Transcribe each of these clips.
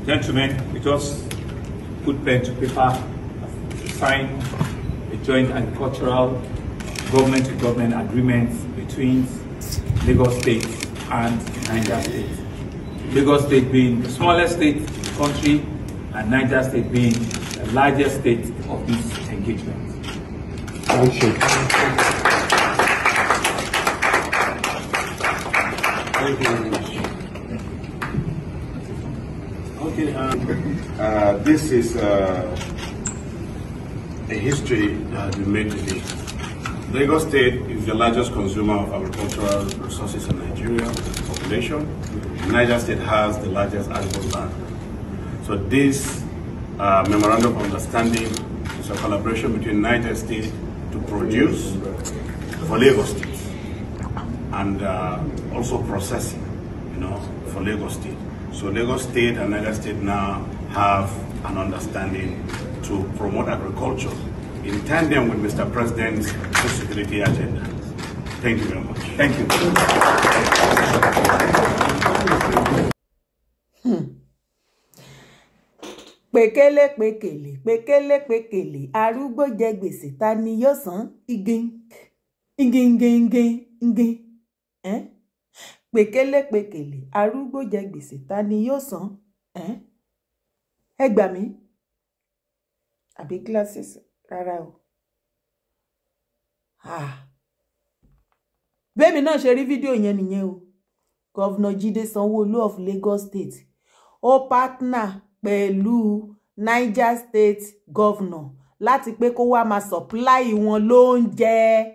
Gentlemen, we just put pen to paper, sign a joint agricultural government-to-government agreement between Lagos State and Niger State. Lagos State being the smallest state in the country and Niger State being the largest state of this engagement. Thank you. Thank you very much. Okay, this is a history that has been made today. Lagos State is the largest consumer of agricultural resources in Nigeria, population. Niger State has the largest arable land. So this memorandum of understanding is a collaboration between Niger State to produce for Lagos State and also processing, for Lagos State. So Lagos State and Niger State now have an understanding to promote agriculture in tandem with Mr. President's food security agenda. Thank you very much. Thank you. Pekele, arúgbó jẹ gbèsè ta ni yóò san igin. Pekele, arúgbó jẹ gbèsè ta ni yóò san ẹ gbà mí àbí glasses rárá o. Bẹ́ẹ̀mi náà ṣe rí fídíò yẹn nìyẹn o. Governor Jide Sanwo Olu of Lagos State ó partner pẹ̀lú Niger State governor láti pé kó wá máa supply wọn lóúnjẹ.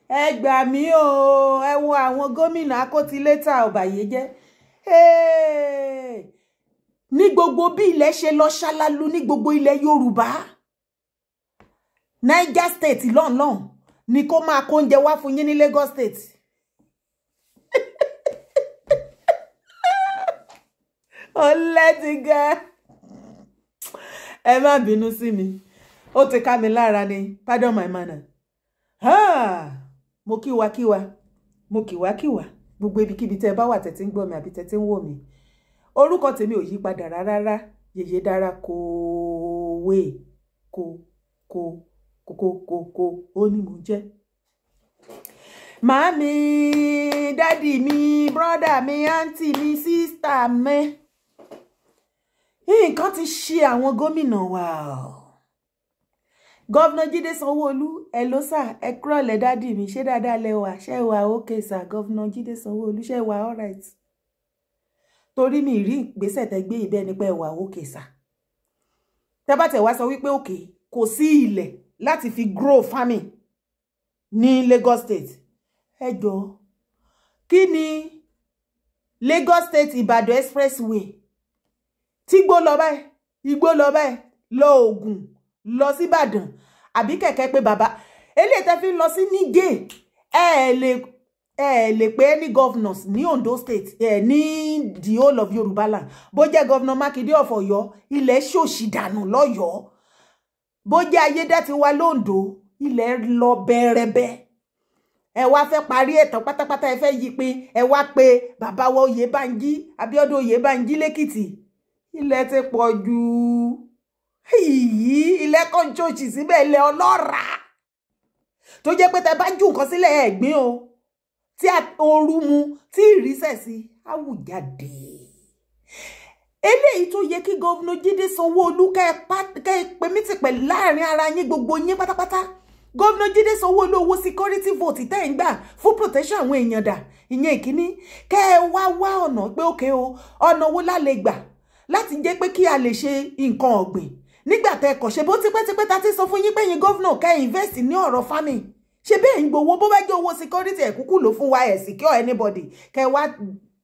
Ẹ gbà mí o, ẹ wo àwọn gómìnà akótilétà ọ̀bàyéjẹ́. Ní gbogbo bí ilẹ̀ ṣe lọ ṣálálu ní gbogbo ilẹ̀ Yorùbá. Niger State lọ́nlọ́n ni kó máa kó oúnjẹ wá fún yín ní Lagos State. Ọlẹ́tìgá. Ẹ má bínú sí mi. Ó ti ká mi lára ni. Pardon my manner. Mo kíwa. Gbogbo ibikíbi tẹ́ bá wà tẹ́ tí ń gbọ́ mi àbí tẹ́ tí ń wò mí. Orúkọ tèmi ò yí padà rárá. Yèyé dára kòwé. Ó ní mo jẹ́. Màámi, dádì mi, brother mi, aunty mi, sister mi. Nǹkan ti ṣe àwọn gómìnà wa. Governor Jide Sanwo Olu, hello sir, ẹ kúrọ̀lẹ́ dádì mi, ṣé dáadáa lẹ wà? Ṣé wà okay sir, Governor Jide Sanwo Olu, ṣé wà all right? Torí mi rí ìgbésẹ̀ tẹ́ gbé ibẹ̀ ni pé wà okay sir. Tẹ́ bá tẹ́ wá sọ wípé okay, kò sí ilẹ̀ láti fi grow farming ní Lagos State. Ẹ jọ̀ọ́, kí ni Lagos State Ìbàdàn expressway? Tí gbó lọ báyìí, igbó lọ báyìí, lọ Ògùn, lọ sí Ìbàdàn, àbí kẹ̀kẹ́ pé bàbá. Eléyìí tẹ́ fi lọ sí Niger, lè pé any governors ní Ondo State, ní the whole of Yoruba land. Bó jẹ́ Governor Makinde of Ọ̀yọ́, ilẹ̀ ṣòṣì dànù lọ́yọ́. Bó jẹ́ Ayédàtiwa l'Ondo, ilẹ̀ lọ bẹ̀rẹ̀bẹ̀. Ẹ wá fẹ́ parí ẹ̀tàn pátápátá, ẹ fẹ́ yí pé ẹ wá pé bàbá wa Oyèbánjí, Abíọ́dún Oyèbánjí l'Ékìtì. Ilẹ̀ ti pọ̀ jù. Ilẹ̀ kan chọ́ọ̀chì síbẹ̀, ilẹ̀ ọlọ́ràá. Tó jẹ́ pé tẹ́ bá jù nǹkan sílẹ̀ ẹ̀gbin o. Tí ooru mu, tí ìrísẹ̀ sí, àwùjáde. Eléyìí tó yẹ kí Governor Jide Sanwo Olu kẹ́ pé mítì pẹ̀lú láàrin ara yín gbogbo yín pátápátá. Governor Jide Sanwo Olu owó security vote tẹ́ ń gbà fún protection àwọn èèyàn dà. Ìyẹn ìkíní, kẹ́ wá ọ̀nà pé òkè o, ọ̀nà wo la lè gbà láti jẹ́ pé kí a lè ṣe nǹkan ọ̀gbìn. Nígbà tẹ́ kọ̀ ṣe bó tipẹ́tipẹ́ ta ti sọ fún yín pé yín governor kẹ́ invest ní ọ̀rọ̀ farming. Ṣé bẹ́ẹ̀ ń gbowó bó bá jẹ́ owó security ẹ̀kúkú ló fún wa ẹ̀ secure anybody kẹ́ wá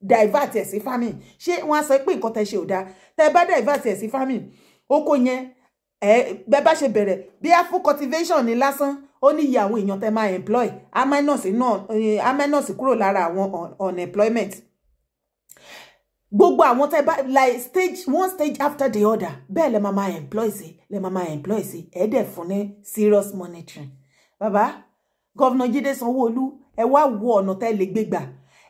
divert ẹ̀ sí farming. Ṣé wọ́n á sọ pé nǹkan tẹ́ ṣe ò dáa? Tẹ́ bá divert ẹ̀ sí farming, oko yẹn bẹ́ẹ̀ bá ṣe bẹ̀rẹ̀ bí a fún cultivation ní lásán, ó ní iye àwọn èèyàn tẹ́ máa employ, a minus kúrò lára àwọn unemployment. Gbogbo àwọn tẹ́ bá like one stage after the other, bẹ́ẹ̀ lẹ máa employ sí, ẹ dẹ̀ fún ní serious monitoring. Bàbá, Governor Jide Sanwo Olu, ẹ wá wo ọ̀nà tẹ́ lè gbé gbà.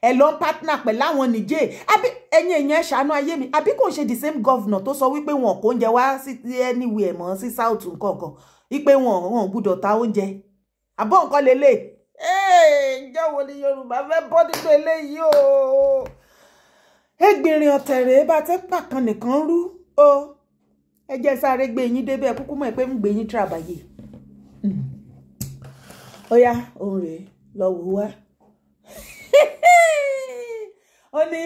ẹ lọ partner pẹ̀lú àwọn Niger àbí ẹ̀yin èèyàn ṣàánú ayé mi àbí kò ṣe the same governor tó sọ wípé wọn kò oúnjẹ wá sí anywhere mọ́ sí south nǹkan wípé wọn gbọ́dọ̀ ta oúnjẹ àbọ̀ nǹkan lélẹ̀ ǹjẹ́ wo ni Yorùbá fẹ́ bọ́ nínú eléyìí o ẹgbìnrin ọ̀tẹ̀rẹ̀ bá tẹ́ pàkan nìkan rú o ẹ jẹ́ sáré gbé yín débẹ̀ kúkú mọ̀ pé ń gbé yín tàbàyè ó yá òun rèé lọ wò wá ó ní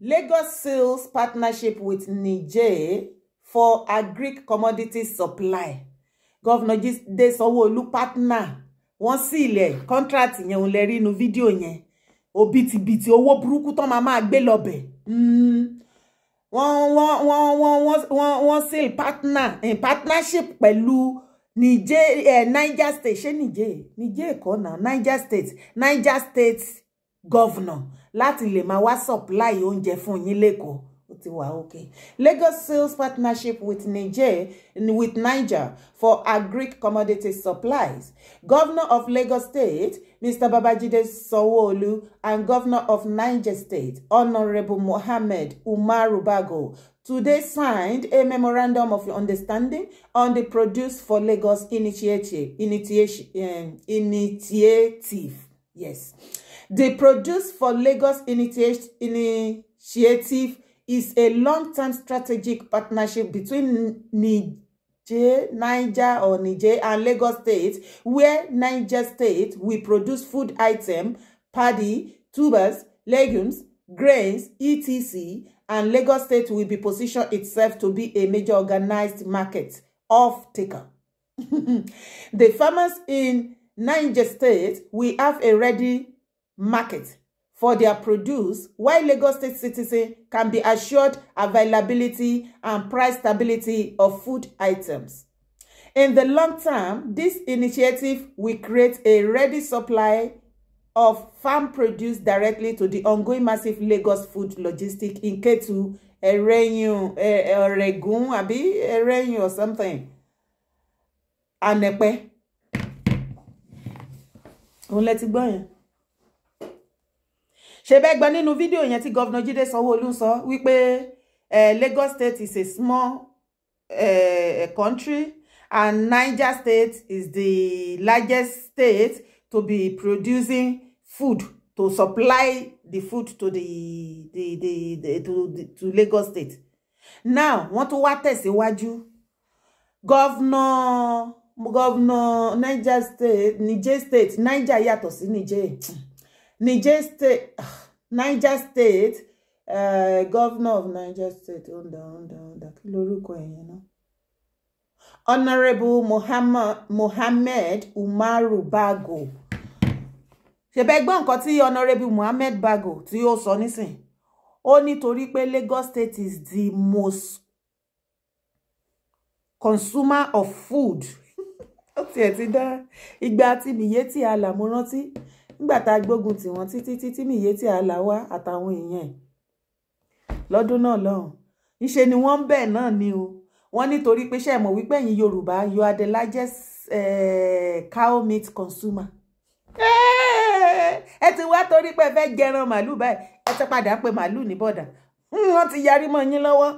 Lagos seals partnership with Niger for agric commodity supply. Governor Jide Sanwo Olu partner wọ́n sí ilẹ̀ contract yẹn òun lè rí inú fídíò yẹn òbítíbitì owó burúkú tó máa gbé lọ́bẹ̀ wọ́n seal partnership pẹ̀lú Niger state ṣé Niger kọ́ náà Niger state governor láti lè máa wá supply oúnjẹ fún yín lẹ́kọ̀ọ́ ó ti wà okay. Lagos sales partnership with Niger for agric commodity supplies. Governor of Lagos State, Mr. Babajide Sanwo Olu, and Governor of Niger State, Honorable Mohammed Umaru Bago, today signed a memorandum of understanding on the Produce for Lagos initiative. Yes. The Produce for Lagos initiative is a long-term strategic partnership between Niger and Lagos State, where Niger State will produce food items, paddy, tubers, legumes, grains, etc., and Lagos State will be positioned itself to be a major organized market off-taker. The farmers in Niger State will have a ready market for their produce, while Lagos State citizens can be assured availability and price stability of food items. In the long term, this initiative will create a ready supply of farm produce directly to the ongoing massive Lagos food logistics in Ketu, Oregun, or something. Anepe. On let it go. Ṣebẹ́ gbọ́ nínú fídíò yẹn tí Governor Jide Sanwo Olu sọ wípé Lagos State is a small country and Niger State is the largest state to be producing food, to supply the food to to Lagos State. Now, wọ́n tún wá tẹ̀síwájú. Governor Niger State, Niger yàtọ̀ sí Niger. Niger State, Governor of Niger State, kí lorúkọ ẹ̀yẹn náà? Honorable Mohammed Umaru Bago. Ṣebẹ́ gbọ́ nǹkan tí Honorable Mohammed Bago tí ó sọ nísìn. Ó nítorí pé Lagos State is the most consumer of food. Ó tiẹ̀ ti dá ìgbà tí Miyetti Allah mo rántí. Nígbà tá gbógun tí wọ́n títí Miyetti Allah wá àtàwọn èèyàn lọ́dún náà lọ́hùn. Níṣe ni wọ́n ń bẹ̀ náà ni o. Wọ́n nítorí pé ṣé mọ̀ wípé ẹ̀yin Yorùbá, you are the largest cow meat consumer. Ẹ ti wá torí pé fẹ́ jẹran màlúù báyìí, ẹ ti padà pé màlúù ní bọ̀dà. Wọ́n ti yarí mọ́ yín lọ́wọ́.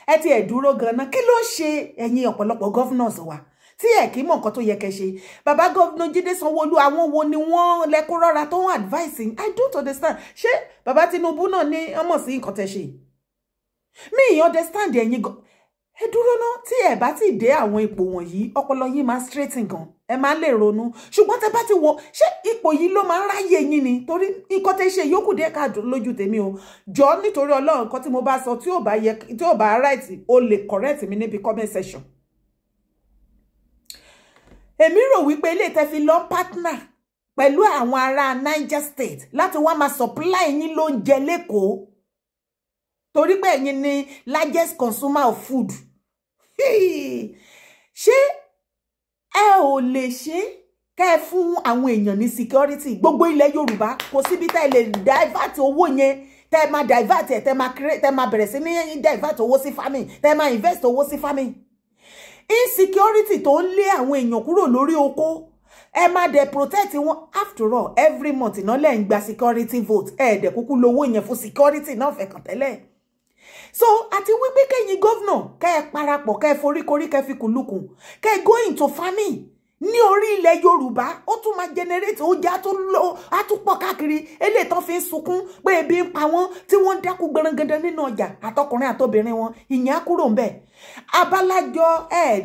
Ẹ ti ẹ̀ dúró gan-an. Kí ló ṣe ẹ̀yin ọ̀pọ̀lọpọ̀ governors wa? Tí ẹ kì í mọ̀ nǹkan tó yẹ kẹ́ ṣe. Bàbá Governor Jide Sanwo Olu, àwọn wo ni wọ́n lẹ́kún rọ́ra tó ń advising? I don't understand. Ṣé bàbá Tinubu náà ní ọmọ sí nǹkan tẹ́ ṣe? Mi understand ẹ̀yin ẹ dúró náà tí ẹ bá ti dé àwọn ipò wọ̀nyí, ọpọlọ yín máa straighten gan. Ẹ máa lè ronú. Ṣùgbọ́n tẹ́ bá ti wọ ṣé ipò yìí ló máa ń ráyè yín ni? Torí nǹkan tẹ́ ṣe yókù dé ká lójú tèmi o. Jọ̀ọ́ nítorí Ọlọ́run nǹkan tí mo bá sọ tí ò bá right, o lè correct mi níbi comment section. Èmi rò wípé ilé tẹ́ fi lọ partner pẹ̀lú àwọn ará Niger State láti wá máa supply yín lóúnjẹ lẹ́kọ̀ọ́. Torí pé ẹ̀yin ni largest consumer of food. Ṣé ẹ ò lè ṣe kẹ́ fún àwọn èèyàn ní security? Gbogbo ilẹ̀ Yorùbá kò síbi tẹ́ lè divert owó yẹn, tẹ́ máa divert ẹ̀, tẹ́ máa bẹ̀rẹ̀ sí ní divert owó sí farming, tẹ́ máa invest owó sí farming. Insecurity tó ń lé àwọn èèyàn kúrò lórí oko, ẹ má dẹ̀ protect wọn. After all, every month iná lẹ́ ń gba security vote dẹ̀ kúkú lówó yẹn fún security náà fẹ̀kàn tẹ́lẹ̀. So àti wípé kẹ́yìn governor kẹ́ ẹ parapọ̀ kẹ́ ẹ foríkorí kẹ́ fi kùlùkùn kẹ́ ẹ go into farming ní orí ilẹ̀ Yorùbá. Ó tún máa generate oúnjẹ á tún pọ̀ káàkiri eléyìí tán fi ń sunkún pé ebi ń pa wọ́n tí wọ́n dákú gbẹrangandan nínú ọjà àtọkùnrin àtobìnrin wọn. Ìyẹn á kúrò ńbẹ̀. Abálájọ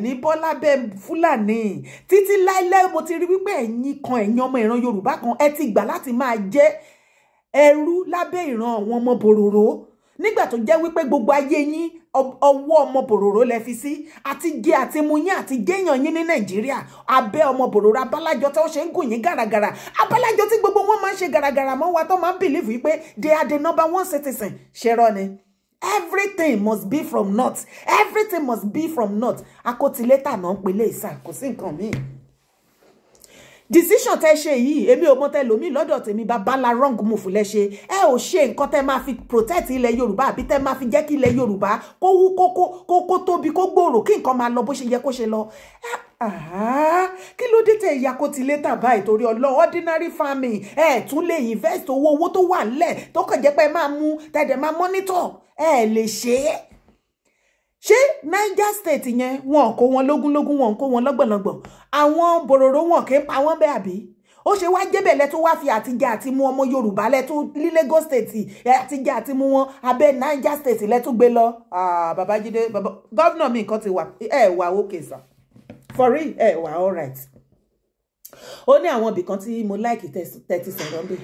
ní Bọ́lá bẹ́ Fúlàní títí láíláí mo ti rí wípé ẹ̀yin kan ẹ̀yin ọmọ ìran Yorùbá kan ẹ ti gbà láti máa jẹ́ ẹrú lábẹ́ ìran àwọn ọmọ bòròró nígbà tó jẹ́ wípé gbogbo ayé yín ọwọ́ ọmọ bòròró lẹ fi sí àti jẹ àti mu yín àti jẹyàn yín ní Nàìjíríà abẹ́ ọmọ bòròró. Abálájọ tó ṣe ń gùn yín gàràgàrà, abálájọ tí gbogbo wọn máa ń ṣe gàràgàrà mọ́ wa tó máa ń believe wípé they are the #1 citizen. Ṣerọ ni. Everything must be from north. Everything must be from north. Akotileta náà pele ìsà kò sí nǹkan míì. Decision tẹ́ ṣe yìí èmi ò mọ̀ tẹ́ lómi lọ́dọ̀ tèmi bàbá la wrong move lẹ ṣe. Ẹ ò ṣe nǹkan tẹ́ máa fi protect ilẹ̀ Yorùbá àbí tẹ́ máa fi jẹ́ kí ilẹ̀ Yorùbá kó wú kó tóbi kó gbòòrò kí nǹkan máa lọ bó ṣe yẹ kó ṣe lọ. Kí ló dé tẹ́ ìyá Kotileta báyìí torí Ọlọ́run ordinary farming tún lè invest owó tó wà nílẹ̀ tó kàn jẹ́ pé máa mú tẹ́dẹ̀ máa monitor lè ṣe é. Ṣé Niger state yẹn wọn kó wọn lógúnlógún wọn kó wọn lọ́gbọ̀nlọ́gbọ̀n àwọn bòròró wọn kì í pa wọ́n bẹ́ẹ̀ àbí ó ṣe wá jẹ́bẹ̀ lẹ́tọ́ wá fi àtijọ́ àti mú ọmọ Yorùbá lẹ́tọ́ ní Lagos state àtijọ́ àti mú wọn abẹ́ Niger state lẹ́tọ́ gbé lọ. Baba Jide gọ́vnà mi nǹkan ti wà wà okay sir for real wà all right. Ó ní àwọn ibì kan tí mo like 30 sọ̀rọ̀ bẹ́ẹ̀.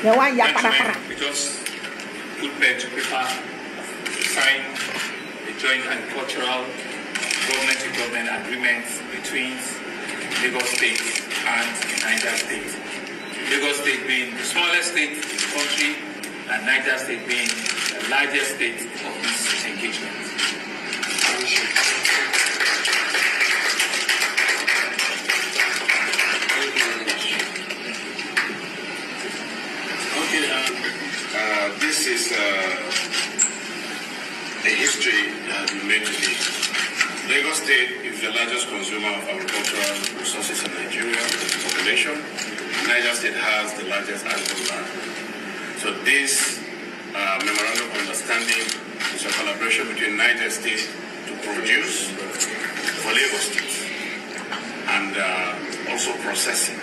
We just put pen to paper to sign a joint agricultural government-to-government agreement between Lagos State and Niger State. Lagos State being the smallest state in the country and Niger State being the largest state of this engagement. This is a history that we made today. Lagos State is the largest consumer of agricultural resources in Nigeria, the population. Niger State has the largest agricultural land. So this memorandum of understanding is a collaboration between Niger State to produce for Lagos State and also processing,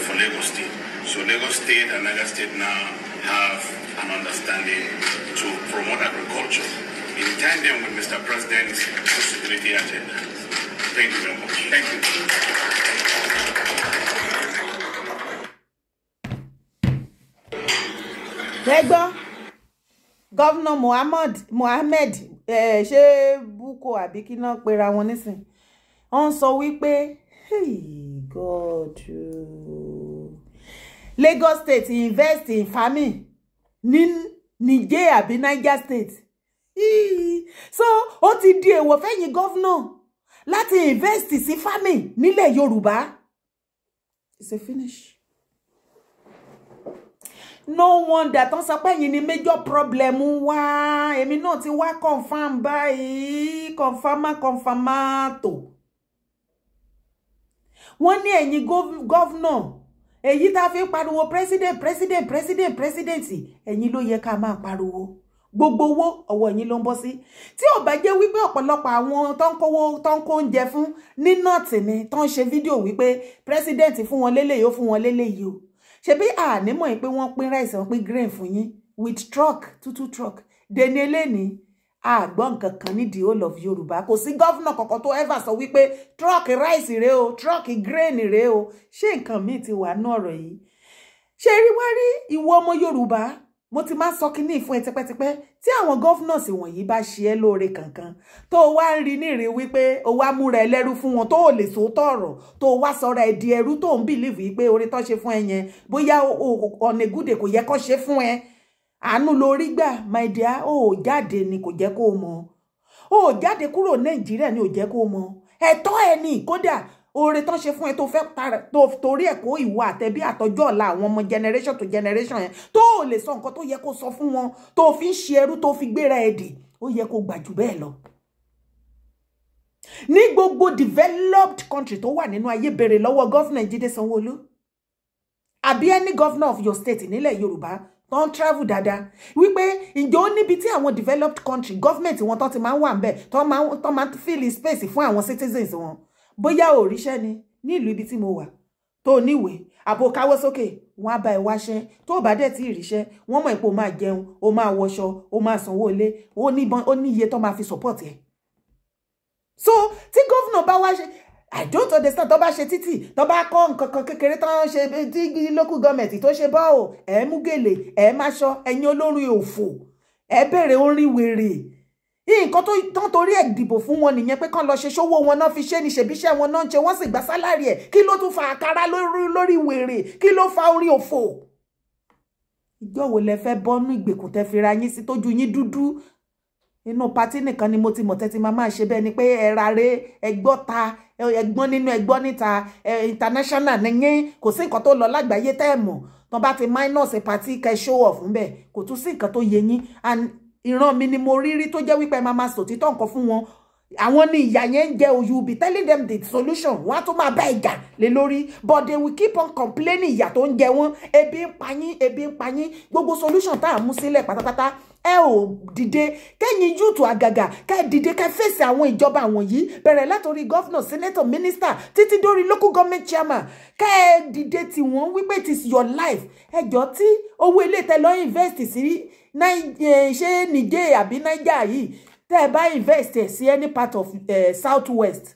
for Lagos State. So Lagos State and Niger State now have an understanding to promote agriculture in tandem with Mr. President's security agenda. Thank you very much. Thank you. Governor Mohammed ṣe Buko àbí kí náà pera wọn nísìn. Wọ́n sọ wípé hey God. Lagos State invest in farming ní Niger àbí Niger State. So ó ti di èèwọ̀ fẹ́yìn governor láti invest sí farming nílẹ̀ Yorùbá. It's a finish. No wonder tán sọ pé yín ni major problem wá. Èmi náà ti wá confirm báyìí. Confirmato. Wọ́n ní ẹ̀yin governor èyí tá fi pariwo president ẹ̀yin ló yẹ ká máa pariwo gbogbo owó ọwọ́ ẹ̀yin ló ń bọ́ sí tí ó bá jẹ́ wípé ọ̀pọ̀lọpọ̀ àwọn tó ń kó oúnjẹ fún ní north ni tó ń ṣe fídíò wípé president fún wọn lélẹ̀ yóò fún wọn lélẹ̀ yìí o ṣebí ànímọ̀ pé wọ́n pín rice wọ́n pín grain fún yín with truck 2 truck deni eléni àgbọn nǹkan kan ní the whole of Yorùbá kò sí governor kankan tó ever sọ wípé truck rice rèé o truck grain rèé o ṣé nǹkan míì ti wà ní ọ̀rọ̀ yìí ṣé rí wá rí ìwọ ọmọ Yorùbá mo ti máa sọ kíní fún ẹ tipẹ́tipẹ́ tí àwọn governors wọ̀nyí bá ṣe ẹ́ lóore kankan tó wá ń rí nírí wípé o wá múra ẹlẹ́rú fún wọn tó lè sòótọ́ ọ̀rọ̀ tó wá sọ̀rọ̀ ẹ̀ di ẹrú tó ń believe wípé oore tó ṣe fún ẹ yẹn bóyá ọ̀nà ìgúdè kò yẹ kó ṣe fún ẹ àánú lórí gbà my dear ó jáde ni kò jẹ́ kó mọ̀ ó jáde kúrò Nàìjíríà ni ò jẹ́ kó mọ̀ ẹ̀tọ́ ẹ ní kódà oore tán ṣe fún ẹ tó fẹ́ tó torí ẹ̀ kó ìwọ àtẹbí àtọjọ́ ọ̀la àwọn ọmọ generation to generation yẹn tó lè sọ nǹkan tó yẹ kó sọ fún wọn tó fi ń ṣe ẹrú tó fi gbéra ẹ̀dì ó yẹ kó gbà jù bẹ́ẹ̀ lọ. Ní gbogbo developed country tó wà nínú ayé béèrè lọ́wọ́ governor Jide Sanwo Olu àbí any governor of your state nílẹ̀ Yorùbá don't travel dáadáa wípé ǹjọ́ níbi tí àwọn developed country government wọn tó ti máa ń wà ńbẹ̀ tó máa ń fill space fún àwọn citizens wọn bóyá òríṣẹ́ ni ní ìlú ibi tí mo wà tó níwèé àbò káwọ́ sókè wọ́n á bá ẹ wáṣẹ́ tó bá dẹ̀ tí ìríṣẹ́ wọ́n mọ̀ ipò máa jẹun ó máa wọṣọ ó máa sanwó ilé ó ní iye tó máa fi support ẹ. So tí governor bá wá ṣe I don't understand tó bá ṣe títì tó bá kọ́ nǹkan kan kékeré tó ń ṣe tí local government tó ṣe bá ò ẹ mú gèlè ẹ má ṣọ ẹ̀yin olórin òfò ẹ bẹ̀rẹ̀ orin wèrè nǹkan tó tán torí ẹ̀ dìbò fún wọn nìyẹn pé kán lọ ṣe ṣówó wọn náà fi ṣe ní ṣèbíṣẹ́ wọn náà ń ṣe wọ́n sì gba sálárì ẹ̀ kí ló tún fa àkàrà lórí wèrè kí ló fa orí òfò. Ìjọ́ wo lẹ fẹ́ bọ́nú ìgbèkùn tẹ́ fi ra yín sí tójú yín dúdú inú pátí nìkan ni mo ti mọ̀ tẹ́tí máa ṣe bẹ́ẹ̀ ni pé ẹ̀rare ẹgbọ́ta ẹgbọ́n nínú ẹgbọ́n níta international nìyẹn kò sí nǹkan tó lọ lágbàáyé tẹ́ ẹ̀ mọ̀ tán bá ti minus pátí kẹ́ show off ń bẹ̀ kò tún sí nǹkan tó yẹ yín and ìran mi ni mo rírí tó jẹ́ wípé máa sòtítọ́ nǹkan fún wọn àwọn ni ìyà yẹn ń jẹ you be telling them the solution wọ́n á tún máa bá ìjà lé lórí but they will keep on complaining ìyà tó ń jẹ wọ́n ebi ń pa yín gbogbo solution tá à mú sílẹ̀ pátápátá ẹ ò dìde kẹ́yìn yúùtù àgàgà kẹ́ dìde kẹ́ fèsì àwọn ìjọba wọ̀nyí bẹ̀rẹ̀ látòrí governor senator minister títí dórí local government chairman kẹ́ dìde tí wọ́n wípé it is your life ẹjọ́ tí owó ilé tẹ́ lọ invest sí ṣé Niger àbí Niger yìí tẹ́ ẹ bá invest sí any part of south west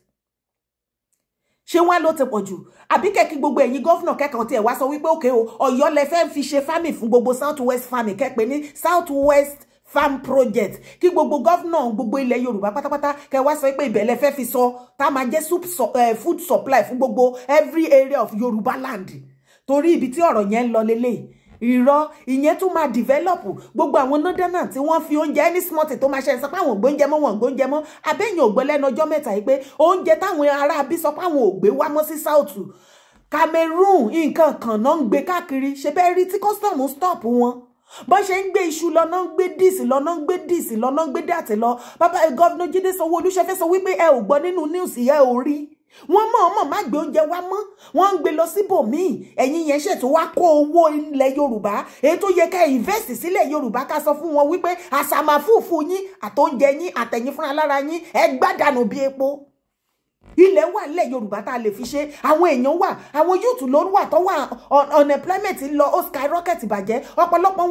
ṣé wọ́n ló ti pọ̀ jù àbí kẹ́kí gbogbo ẹ̀yin gọ́fúnà kẹ́kọ̀ọ́ tí ẹ̀ wá sọ wípé òkè o Ọ̀yọ́ lẹ fẹ́ fi ṣe farming fún gbogbo south west farming kẹ́pẹ́ ní south west farm project kí gbogbo gọ́fúnà gbogbo ilẹ̀ Yorùbá pátápátá kẹ́ wá sọ pé ibẹ̀ lẹ fẹ́ fi sọ tá máa jẹ́ food supply fún gbogbo every area of Yorùbá land torí ibi tí ọ̀rọ̀ yẹn ń lọ lélẹ̀ irọ́ ìyẹn tún máa develop gbogbo àwọn nọ́dánà tí wọ́n fi oúnjẹ ní smart tó máa ṣe sọ pé àwọn ògbóúnjẹ mọ́ wọn ògbóúnjẹ mọ́ abẹ́yìn ògbó lẹ́nu ọjọ́ mẹ́ta yìí pé oúnjẹ táwọn ará abí sọ pé àwọn ògbé wá mọ́ sí south Cameroon nǹkan kan náà ń gbé káàkiri ṣe bẹ́ẹ̀ rí tí custom stop wọn bó ṣe ń gbé iṣu lọ náà ń gbé díìsì lọ náà ń gbé díìsì lọ náà ń gbé dàtí lọ bàbá gọ́vnà Jídé Sanwó Olú ṣe fẹ́ sọ wípé ẹ ò gbọ́ nínú news ẹ ò rí wọ́n mọ̀ má gbé oúnjẹ wá mọ́ wọ́n ń gbé lọ síbòmíì ẹ̀yin yẹn ṣètò wá kó owó ilẹ̀ Yorùbá èyí tó yẹ ká invest sílẹ̀ Yorùbá ká sọ fún wọn wípé àṣàmàfùfù yín àtóúnjẹ yín àtẹ̀yìn fúnra lára yín ẹ gbádànù bí epo ilẹ̀ wà nílẹ̀ Yorùbá tá a lè fi ṣe àwọn èèyàn wà àwọn youth ló wà tó wà unemployment lọ ó skyrocket bàjẹ́ ọ̀pọ̀lọpọ̀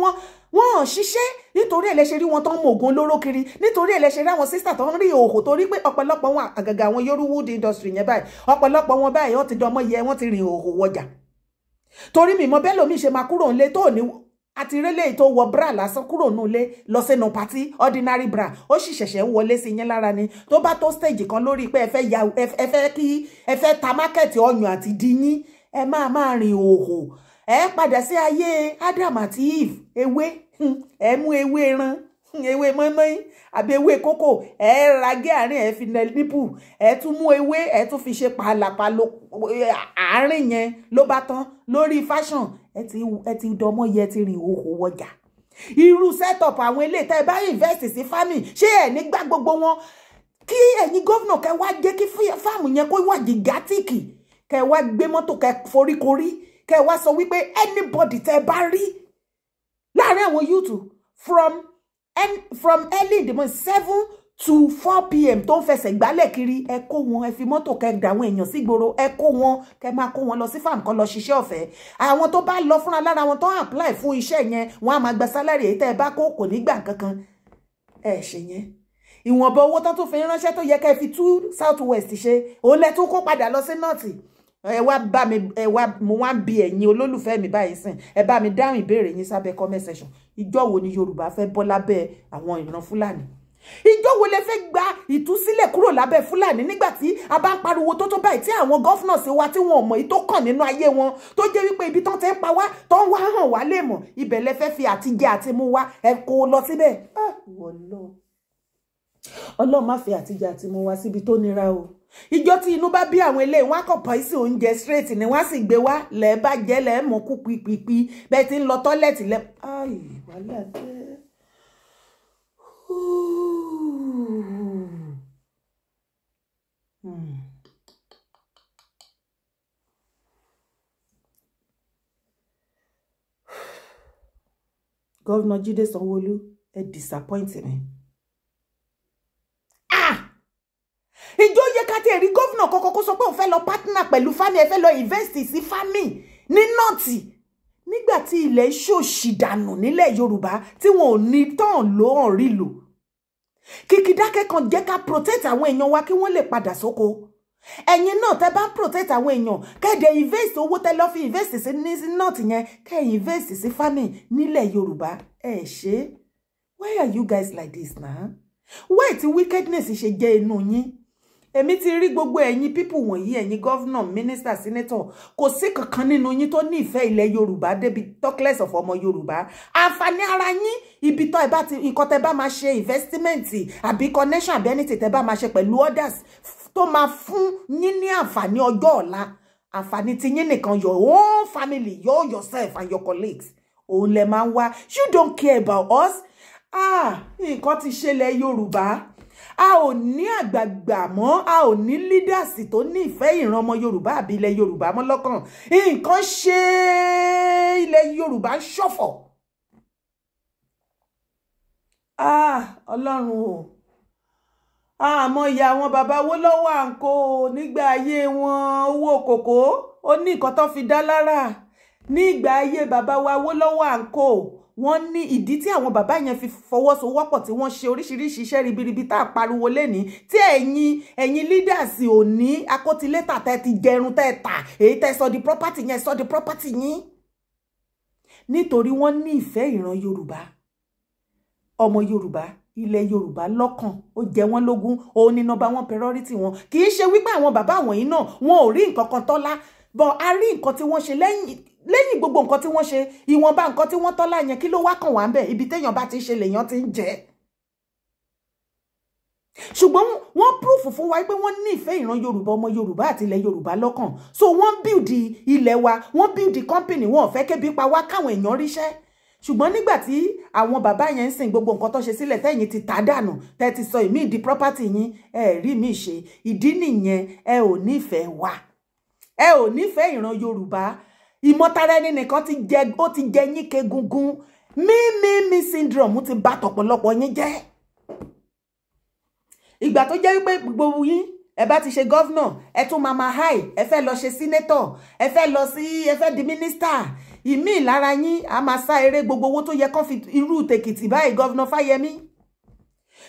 wọn ṣiṣẹ́ nítorí ẹlẹ́ṣẹ̀ rí wọn tó ń mọ ògùn olóró kiri nítorí ẹlẹ́ṣẹ̀ rí àwọn sísà tó ń rí òhò torí pé ọ̀pọ̀lọpọ̀ wọn àgàgà àwọn Yorùwood industry yẹn báyìí ọ̀pọ̀lọpọ̀ wọn báyìí wọ́n ti dọmọ yẹ wọ́n ti rìn òhò wọjà torí mi mọ bẹ́ẹ̀ lómi ṣe máa kúrò nílé tó ní àti rélé tó wọ bra lásán kúrò nílé lọ sínú pàtí ordinary bra ó sì ṣẹ̀ṣẹ̀ ń wọlé sí yín lára ni tó bá tó stage kan lórí pé ẹ fẹ́ ta market ọyàn àti díyín ẹ máa rìn òhò ẹ padà sí ayé Adam àti Eve ewé ẹ mú ewé ẹran ewé mọ́mọ́ín àbí ewé kókò ẹ ragé àárín ẹ fi nẹ nípù ẹ tún mú ewé ẹ tún fi ṣe pàlàpàlò àárín yẹn ló bá tán lórí fashion ẹ ti dọmọ yẹ ti rìn òhò wọjà irú setup àwọn ilé tẹ́ bá invest sí farming ṣé ẹ nígbà gbogbo wọn kí ẹ̀yin gómìnà kẹ́ wá jẹ́ kí fáàmù yẹn kó wà gigantic kẹ́ wá gbé mọ́tò kẹ́ foríkorí kẹ́ wá sọ wípé anybody tẹ́ bá rí láàrin àwọn youth from early in the morning 7 to 4 p.m. tó ń fẹsẹ̀ gbálẹ̀ kiri ẹ kó wọn ẹ fi mọ́tò kẹ́ dà àwọn èèyàn sígboro ẹ kó wọn kẹ́ máa kó wọn lọ sí farm kan lọ ṣiṣẹ́ ọ̀fẹ́ àwọn tó bá lọ fúnra lára wọn tó apply fún iṣẹ́ yẹn wọ́n á máa gba sálárì èyí tẹ́ ẹ bá kó kò ní gbà kankan ẹ ṣe yẹn ìwọ̀nba owó tán tó fi ránṣẹ́ tó yẹ kẹ́ fi tú south west ṣe òun lẹ tún kó padà lọ sí north ẹ wá bá mi mo wá ń bi ẹ̀yin olólùfẹ́ mi báyìí sìn ẹ bá mi dáhùn ìbéèrè yín sábẹ́ comment section ìjọ́ wo ni Yorùbá fẹ́ bọ́ lábẹ́ àwọn ìran Fúlàní ìjọ́ wo lẹ fẹ́ gba ìtúsílẹ̀ kúrò lábẹ́ Fúlàní nígbà tí a bá ń pariwo tó báyìí tí àwọn governors wa tí wọn ò mọ̀ tó kàn nínú ayé wọn tó jẹ́ wípé ibi tán ti ń pa wá tó ń wá hàn wá lè mọ̀ ibẹ̀ lẹ fẹ́ fi àtijẹ àti mú wá ẹ kó lọ síbẹ̀ Ọlọ́run má fi àtijẹ àti mú wá síbi tó nira o ìjọ tí inú bá bí àwọn eléyìí wọ́n á kàn pọ̀ sí oúnjẹ straight ni wọ́n á sì gbé wá lẹ́ẹ̀ bá jẹ́ lẹ́ẹ̀ mọ̀ kú pípípí bẹ́ẹ̀ tí ń lọ tọ́lẹ̀tì lẹ́ ai wàhálà dé. Governor Jide Sanwo Olu ẹ disappoint me. Ìjọ yẹ ká tẹ̀ rí gómìnà kọ́kọ́ kó sọ pé òun fẹ́ lọ partner pẹ̀lú fami ẹ fẹ́ lọ invest sí fami ní nọ́ọ̀tì nígbà tí ilẹ̀ ṣòṣì dànù nílẹ̀ Yorùbá tí wọn ò ní tán ló hàn rí lò. Kìkìdákẹ́ kan jẹ́ ká protect àwọn èèyàn wa kí wọ́n lè padà sóko. Ẹ̀yin náà tẹ́ bá protect àwọn èèyàn kẹ́ẹ̀dẹ̀ invest owó tẹ́ lọ fi invest sí ní nọ́ọ̀tì yẹn kẹ́ invest sí fami nílẹ̀ Yorùbá ẹ ṣe. Why are you guys like this now? Why tí wickedness ṣe jẹ́ inú yín? Èmi ti rí gbogbo ẹ̀yin people wọ̀nyí ẹ̀yin governor minister senator kò sí kankan nínú yín tó ní ìfẹ́ ilẹ̀ Yorùbá débi talkless of ọmọ Yorùbá àǹfààní ara yín ibi tó ẹ bá ti nǹkan tẹ́ bá máa ṣe investment àbí connection àbí anything tẹ́ bá máa ṣe pẹ̀lú others tó máa fún yín ní àǹfààní ọjọ́ ọ̀la àǹfààní ti yín nìkan your own family yourself and your colleagues òun lẹ máa ń wá you don't care about us nǹkan ti ṣẹlẹ̀ Yorùbá a ò ní àgbàgbà mọ́ a ò ní leaders tó ní ìfẹ́ ìran ọmọ Yorùbá àbí ilẹ̀ Yorùbá mọ́ lọ́kàn nǹkan ṣe ilẹ̀ Yorùbá ń ṣọ̀fọ̀ Ọlọ́run o àmọ́ ìyá àwọn bàbá wo lọ́wọ́ à ń kó nígbà ayé wọn owó kòkó ó ní nǹkan tó fi dá lára nígbà ayé bàbá wa wo lọ́wọ́ à ń kó wọ́n ní ìdí tí àwọn bàbá yẹn fi fọwọ́sowọ́pọ̀ tí wọ́n ṣe oríṣiríṣi iṣẹ́ ribiribi tá a pariwo lẹ́ni tí ẹ̀yin leaders ò ní akótilétà tẹ́ ti jẹrun tẹ́ tà èyí tẹ́ sọ di property yẹn sọ di property yín nítorí wọ́n ní ìfẹ́ ìran Yorùbá ọmọ Yorùbá ilẹ̀ Yorùbá lọ́kàn ó jẹ wọ́n lógún òun ní number one priority wọn kì í ṣe wípé àwọn bàbá wọ̀nyí náà wọn ò rí nǹkan kan tọ́lá bọ̀ a rí nǹkan tí wọ́n ṣe lẹ́yìn gbogbo nǹkan tí wọ́n ṣe ìwọ̀nba nǹkan tí wọ́n tọ́lá yẹn kí ló wá kàn wá ń bẹ̀ ibi téèyàn bá ti ṣe lèèyàn ti ń jẹ ṣùgbọ́n wọ́n proof fún wa pé wọ́n ní ìfẹ́ ìran Yorùbá ọmọ Yorùbá àti ilẹ̀ Yorùbá lọ́kàn so wọ́n build ilẹ̀ wa wọ́n build company wọn ò fẹ́ kébi pa wá káwọn èèyàn ríṣẹ́ ṣùgbọ́n nígbà tí àwọn bàbá yẹn ń sìn gbogbo nǹkan tó ṣe sílẹ̀ tẹ́yìn ti tà dànù tẹ́ ti sọ ìmí di property yín rí mi ṣe ìdí nìyẹn ẹ ò nífẹ̀ẹ́ wa ẹ ò nífẹ̀ẹ́ ìran Yorùbá ìmọ̀tara ẹni nìkan ó ti jẹ yín kegungun mímímí syndrome ti bà tọ̀pọ̀lọpọ̀ yín jẹ́ ìgbà tó jẹ́ wípé gbogbo yín ẹ bá ti ṣe governor ẹ tún máa high ẹ fẹ́ lọ ṣe senator ẹ fẹ́ di minister ìmí lára yín a máa sá eré gbogbo owó tó yẹ kán fi irú tèkìtì báyìí governor Fáyẹmí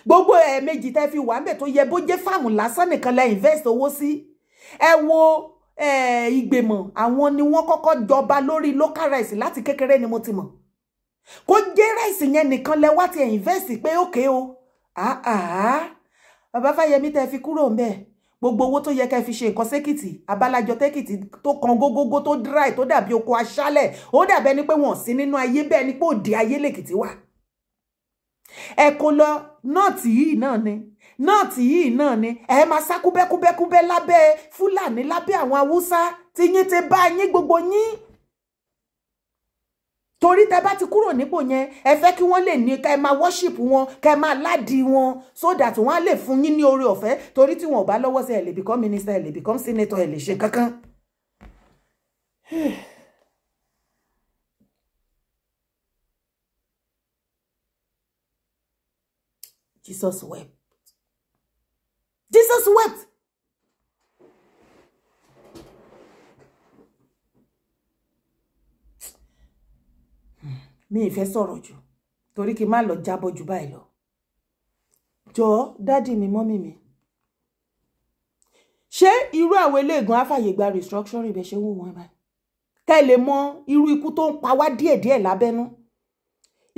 gbogbo méjì tẹ́ fi wà ńbẹ̀ tó yẹ bó jẹ́ fáàmù lásán nìkan lẹ invest owó sí ẹ wo ìgbèmọ̀ àwọn ni wọ́n kọ́kọ́ jọba lórí local rice láti kékeré ni mo ti mọ̀ kó jẹ́ rice yẹn nìkan lẹ wá ti invest pé okay o bàbá Fáyẹmí tẹ́ fi kúrò ńbẹ̀ gbogbo owó tó yẹ ká fi ṣe nǹkan sékìtì abálájọ tẹ́kìtì tó kan gógógó tó dry tó dàbí oko aṣálẹ̀ ó dàbẹ́ ni pé wọ́n sí nínú ayé bẹ́ẹ̀ ni pé òde ayé lèkìtì wà ẹ kó lọ nọ́ọ̀tì yìí náà ni ẹ máa sá kúbẹ́kúbẹ́kúbẹ́ lábẹ́ Fúlàní lábẹ́ àwọn Haúsá tí yín ti bá yín gbogbo yín torí tẹ́ bá ti kúrò nípò yẹn ẹ fẹ́ kí wọ́n lè ní ká ẹ máa worship wọn ká ẹ máa ládì wọn so that wọ́n á lè fún yín ní oore ọ̀fẹ́ torí tí wọn ò bá lọ́wọ́ sí ẹ lè become minister ẹ lè become senator ẹ lè ṣe kankan. Jesus wept. Jesus wept. Mi ìfẹ́ sọ̀rọ̀ jù torí kí n má lọ jábọ́ jù báyìí lọ. Jọ̀ọ́ dádì mi mọ́mì mi. Ṣé irú àwọn eléègùn àfàyè gba restructuring bẹ́ ṣe wò wọ́n báyìí? Ká lè mọ irú ikú tó ń pa wá díẹ̀díẹ̀ lábẹ́nú.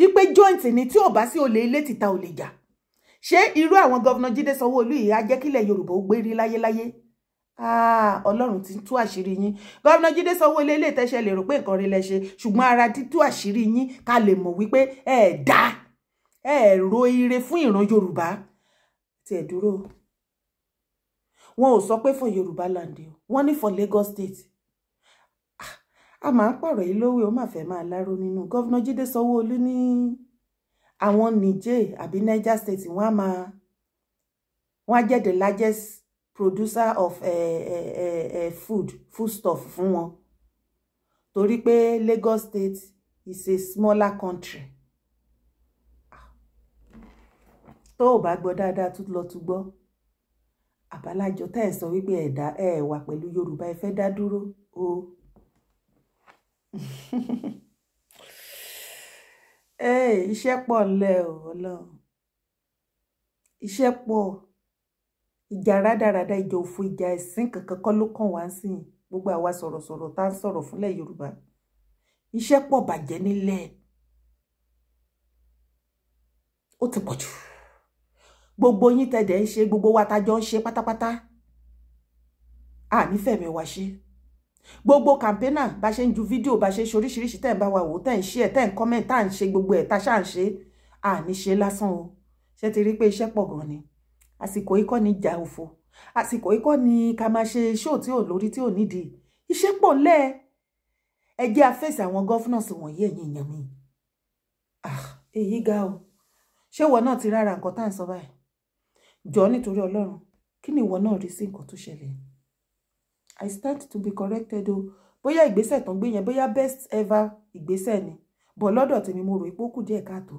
Ipe joint ni tí ò bá sí olè ilé títa ò lè jà. Ṣé irú àwọn Governor Jide Sanwo Olu yìí á jẹ́ kílẹ̀ Yorùbá ó gbé rí láyéláyé? Ọlọ́run ti tú àṣírí yín. Governor Jide Sanwo Olu ilé tẹ́ṣẹ́ lè rò pé nǹkan rí lẹ ṣe ṣùgbọ́n ara títú àṣírí yín ká lè mọ̀ wípé ẹ ro ire fún ìran Yorùbá. Tí ẹ dúró. wọn ò sọ pé for Yoruba land o, wọ́n ní for Lagos State. A máa ń pọ̀rọ̀ yìí lówó, ó máa fẹ́ máa láró nínú. Governor Jide Sanwo Olu ní àwọn Niger àbí Niger State wọ́n á jẹ́ the largest producer of foodstuff fún wọn. Torí pé Lagos State is a smaller country. Tó bá gbọ́ dáadáa tún lọ tún gbọ́. Àbálájọ tẹ́ ẹ̀ sọ wípé ẹ wà pẹ̀lú Yorùbá ẹ fẹ́ dá dúró o. Iṣẹ́ pọ̀ ńlẹ̀ o Ọlọ́run. Iṣẹ́ pọ̀. Ìjà rádaràda, ìjà òfò, ìjà ẹ̀sìn kankan kọ́ ló kàn wá sí gbogbo àwa sọ̀rọ̀sọ̀rọ̀ tá ń sọ̀rọ̀ fúnlẹ̀ Yorùbá. Iṣẹ́ pọ̀ bàjẹ́ nílẹ̀. Ó ti pọ̀ jù. Gbogbo yín tẹ̀dẹ̀ ń ṣe, gbogbo wa tájọ ń ṣe pátápátá. A nífẹ̀ẹ́ mi wá ṣe. Gbogbo campaigner bá ṣe ń ju fídíò bá ṣe ń ṣe oríṣiríṣi tẹ́ ń bá wa wò, tẹ́ ń share, tẹ́ ń comment, tá ń ṣe gbogbo ẹ̀ tá ṣá ń ṣe. A ní ṣe lásán o. Ṣé ti rí pé iṣẹ́ pọ̀ gan ni. Àsìkò ikọ́ ni ìjà òfò. Àsìkò ikọ́ ni ká máa ṣe show tí ò lórí tí ò nídìí. Iṣẹ́ pọ̀ ńlẹ̀. Ẹ jẹ́ afẹ́sì àwọn governors wọ̀nyí ẹ̀yin èèyàn mi. Èyí ga o. Ṣé ìwọ náà ti rárá nǹkan tá ń sọ báyìí? Jọ̀ọ́ nítorí Ọlọ́run, kí ni ìwọ náà rí sí nǹkan tó ṣẹlẹ̀? I stand to be corrected o. Bóyá ìgbésẹ̀ tán gbé yẹn, bóyá best ever ìgbésẹ̀ ni. Bọ̀ lọ́dọ̀ tèmi mo rò pé ó kù díẹ̀ káàtó.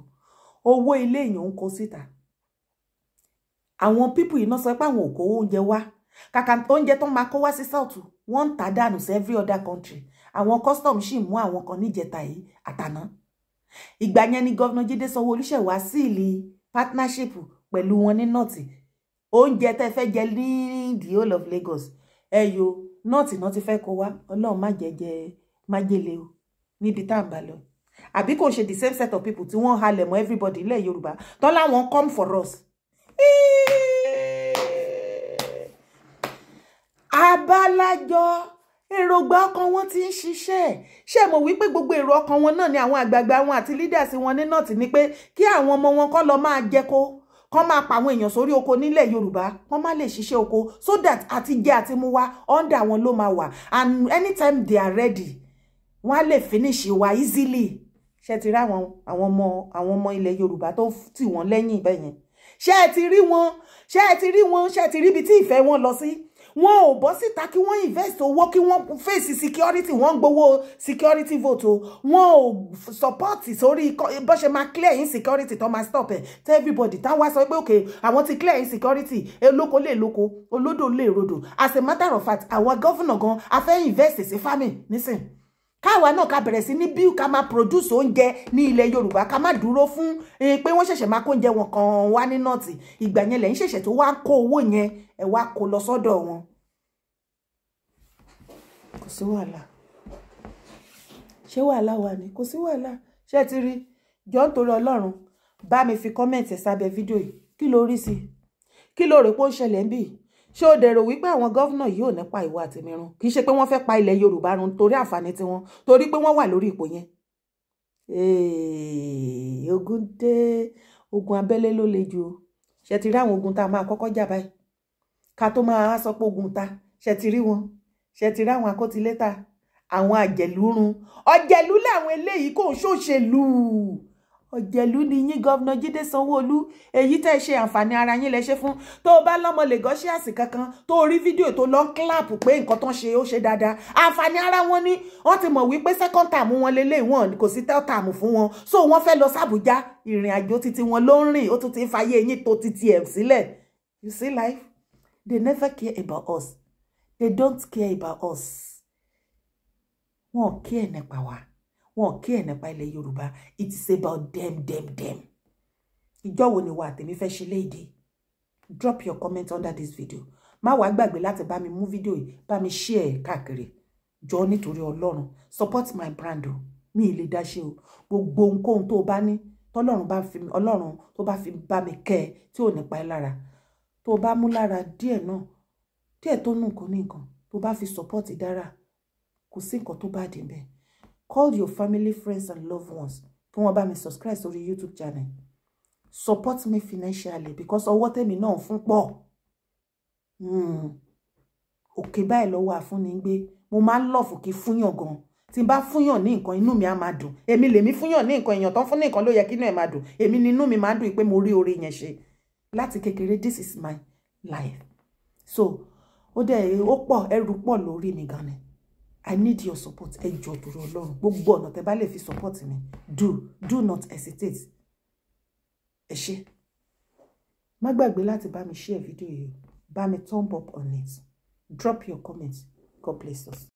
Owó ilé èèyàn ń kó síta. Àwọn people yìí náà sọ pé àwọn ò kó oúnjẹ wá. Kàkà oúnjẹ tó máa kó wá sí South, wọ́n ń tà dànù sí every other country. Àwọn custom sì mú àwọn kan níjẹta yìí àtàná. Ìgbà yẹn ni Governor Jide Sanwo Olu ṣe wá síìlì partnership pẹ̀lú wọn ní North. Oúnjẹ tẹ́ fẹ́ jẹ ní the whole of Lagos. Ẹyọ North náà ti fẹ́ kó wá. Ọlọ́run má jẹjẹ májèlé o níbi tá ń bá lọ. Àbí kò ṣe the same set of people tí wọ́n halẹ̀ mọ́ everybody ilẹ̀ Yorùbá. Tọ́ láwọn come for us. Abálájọ èròǹgbà ọkàn wọn ti ń ṣiṣẹ́. Ṣé mo wí pé gbogbo èrò ọkàn wọn náà ni àwọn àgbààgbà wọn àti leaders wọn ní North ni pé kí àwọn ọmọ wọn kọ́ lọ máa jẹko, kọ́ máa pa àwọn èèyàn sórí oko nílẹ̀ Yorùbá, wọ́n má lè ṣiṣẹ́ oko so that àti jẹ àti mu wá under wọn ló máa wà, and anytime they are ready wọ́n á lè finish wa easily. Ṣé ti rí àwọn ọmọ ilẹ̀ Yorùbá tó tì wọ́n lẹ́yìn bẹ́ẹ̀ yẹn? Ṣé ti rí wọn? Ṣé ti rí wọn? Ṣé ti rí ibi tí ìfẹ́ wọn lọ sí? Wọn ò bọ́ síta kí wọ́n invest owó, kí wọ́n face security, wọ́n gbowó security vote o. Wọn ò support sórí bó ṣe máa clear insecurity tó máa stop ẹ̀. Tell everybody tá wá sọ pé okay, àwọn ti clear insecurity, eloko lè loko, olódò lè rodò. As a matter of fact, our governor gan a fẹ́ invest sí farming nísìn. Káwa náà ká bẹ̀rẹ̀ sí ní bí ká máa produce oúnjẹ ní ilẹ̀ Yorùbá, ká má dúró fún pé wọ́n ṣẹ̀ṣẹ̀ máa kó oúnjẹ wọn kan wá ní North. Ìgbà yẹn lẹ́yìn ṣẹ̀ṣẹ̀ tó wá kó owó yẹn ẹ wá kó lọ sọ́dọ̀ wọn. Kò sí wàhálà. Ṣé wàhálà wà ní? Kò sí wàhálà. Ṣé ti rí? Jọ̀ọ́ nítorí Ọlọ́run bá mi fi comment sábẹ́ fídíò yìí. Kí ló rí sí? Kí ló rò pé ó ń ṣẹlẹ̀ ń bì? Ṣé o dèrò wípé àwọn gọ́vnà yìí ò ní pa ìwà àti mìíràn? Kì í ṣe pé wọ́n fẹ́ pa ilẹ̀ Yorùbá run torí àǹfààní tiwọn, torí pé wọ́n wà lórí ipò yẹn. Ogun dé, ogun abẹ́lé ló le jù o. Ṣé ti rí àwọn ogun tá a máa kọ́kọ́ jà báyìí? Ká tó máa sọ pé ogun ta. Ṣé ti rí wọn? Ṣé ti rí àwọn akótilétà? Àwọn àjẹlúrun. Ọ̀jẹ̀lú làwọn eléyìí kò ń ṣòṣèlú. Ọ̀jẹ̀lú ni yín Governor Jide Sanwo Olu. Èyí tẹ́ ṣe àǹfààní ara yín lẹ ṣe fún. Tó bá lọ́mọ Lagosians kankan tó rí fídíò tó lọ clap pé nǹkan tán ṣe ó ṣe dáadáa. Àǹfààní ara wọn ni wọ́n ti mọ̀ wípé second term wọn lélẹ̀ wọn kò sí third term fún wọn. So wọ́n fẹ́ lọ s'Abuja. Ìrìn àjò títí wọn ló ń rìn, ó tún ti ń fayé yín tó títí ẹ̀ sílẹ̀. You see life? They never care about us. They don't care about us. Wọ́n care nípa wa. Wọ́n care nípa ilẹ̀ Yorùbá. It is about them. Ìjọ́ wo ni wà tèmi fẹ́ ṣe léde? Drop your comment under this video. Má wá gbàgbé láti bá mi mú fídíò yìí, bá mi share káàkiri. Jọ̀ọ́ nítorí Ọlọ́run, support my brand o. Mi lè dá ṣe o. Gbogbo ohunkóhun tó bá ní, Ọlọ́run tó bá fi bá mi kẹ́ tí ò ní pa ẹ́ lára. Tó bá mú lára díẹ̀ náà, díẹ̀ tó nù nǹkan ní nǹkan, tó bá fi support dára, kò sí nǹkan tó bá dé ńbẹ̀. Call your family, friends and loved ones. Kí wọ́n bá mi subscribe sórí YouTube channel. Support me financially because ọwọ́ tèmi náà fún pọ̀. òkè báyìí lọ́wọ́ àfúnni ń gbé. Mo máa ń love kí fúnyàn gan. Tí n bá fúnyàn ní nǹkan inú mi á máa dùn. Èmi lèmi fúnyàn ní nǹkan èèyàn tán fún ní nǹkan ló yẹ kí inú ẹ̀ máa dùn. Èmi ni inú mi máa ń dùn pé mo rí oore yẹn ṣe. Láti kékeré, this is my life. So ó dẹ̀ ó pọ̀ ẹrù pọ̀ lórí mi gan ni. I need your support. Ẹ jọ̀ọ́ torí Ọlọ́run. Gbogbo ọ̀nà tẹ́ bá lè fi support mi. Do not hesitate. Ẹ ṣé. Má gbàgbé láti bá mi share video yìí. Bá mi thumb up on it. Drop your comments. God bless us.